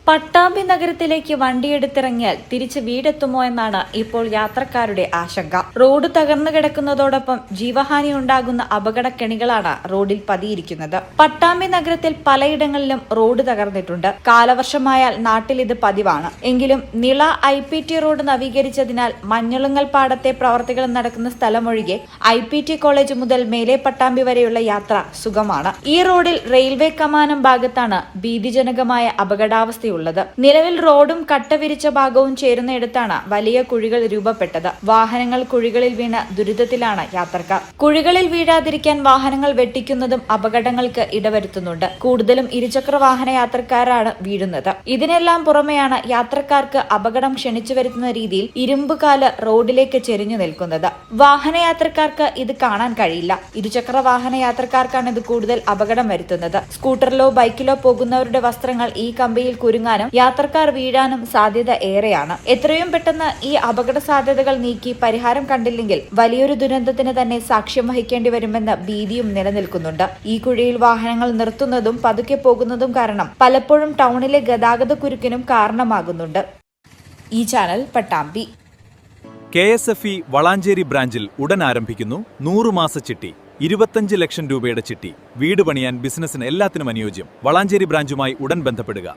പട്ടാമ്പി നഗരത്തിലേക്ക് വണ്ടിയെടുത്തിറങ്ങിയാൽ തിരിച്ച് വീടെത്തുമോ എന്നാണ് ഇപ്പോൾ യാത്രക്കാരുടെ ആശങ്ക. റോഡ് തകർന്നു കിടക്കുന്നതോടൊപ്പം ജീവഹാനി ഉണ്ടാകുന്ന അപകടക്കെണികളാണ് റോഡിൽ പതിയിരിക്കുന്നത്. പട്ടാമ്പി നഗരത്തിൽ പലയിടങ്ങളിലും റോഡ് തകർന്നിട്ടുണ്ട്. കാലവർഷമായാൽ നാട്ടിൽ ഇത് പതിവാണ്. എങ്കിലും നിള IPT റോഡ് നവീകരിച്ചതിനാൽ മഞ്ഞളുങ്ങൽ പാടത്തെ പ്രവർത്തികൾ നടക്കുന്ന സ്ഥലമൊഴികെ IPT കോളേജ് മുതൽ മേലെ പട്ടാമ്പി വരെയുള്ള യാത്ര സുഗമാണ്. ഈ റോഡിൽ റെയിൽവേ കമാനം ഭാഗത്താണ് ഭീതിജനകമായ അപകടാവസ്ഥ. നിലവിൽ റോഡും കട്ട വിരിച്ച ഭാഗവും ചേരുന്നിടത്താണ് വലിയ കുഴികൾ രൂപപ്പെട്ടത്. വാഹനങ്ങൾ കുഴികളിൽ വീണ ദുരിതത്തിലാണ് യാത്രക്കാർ. കുഴികളിൽ വീഴാതിരിക്കാൻ വാഹനങ്ങൾ വെട്ടിക്കുന്നതും അപകടങ്ങൾക്ക് ഇടവരുത്തുന്നുണ്ട്. കൂടുതലും ഇരുചക്ര വാഹന യാത്രക്കാരാണ് വീഴുന്നത്. ഇതിനെല്ലാം പുറമെയാണ് യാത്രക്കാർക്ക് അപകടം ക്ഷണിച്ചു വരുത്തുന്ന രീതിയിൽ ഇരുമ്പുകാല് റോഡിലേക്ക് ചെരിഞ്ഞു നിൽക്കുന്നത്. വാഹനയാത്രക്കാർക്ക് ഇത് കാണാൻ കഴിയില്ല. ഇരുചക്ര വാഹന യാത്രക്കാർക്കാണ് ഇത് കൂടുതൽ അപകടം വരുത്തുന്നത്. സ്കൂട്ടറിലോ ബൈക്കിലോ പോകുന്നവരുടെ വസ്ത്രങ്ങൾ ഈ കമ്പിയിൽ കുരുങ്ങാനും യാത്രക്കാർ വീഴാനും സാധ്യത ഏറെയാണ്. എത്രയും പെട്ടെന്ന് ഈ അപകട സാധ്യതകൾ നീക്കി പരിഹാരം കണ്ടില്ലെങ്കിൽ വലിയൊരു ദുരന്തത്തിന് തന്നെ സാക്ഷ്യം വഹിക്കേണ്ടി വരുമെന്ന ഭീതിയും നിലനിൽക്കുന്നുണ്ട്. ഈ കുഴിയിൽ വാഹനങ്ങൾ നിർത്തുന്നതും പതുക്കെ പോകുന്നതും കാരണം പലപ്പോഴും ടൗണിലെ ഗതാഗത കുരുക്കിനും കാരണമാകുന്നുണ്ട്. ഈ ചാനൽ പട്ടാമ്പി. KSFE വളാഞ്ചേരി ബ്രാഞ്ചിൽ ഉടൻ ആരംഭിക്കുന്നു 100 മാസ ചിട്ടി. 25 ലക്ഷം രൂപയുടെ ചിട്ടി. വീട് പണിയാൻ, ബിസിനസിന് എല്ലാത്തിനും അനുയോജ്യം. വളാഞ്ചേരി ബ്രാഞ്ചുമായി ഉടൻ ബന്ധപ്പെടുക.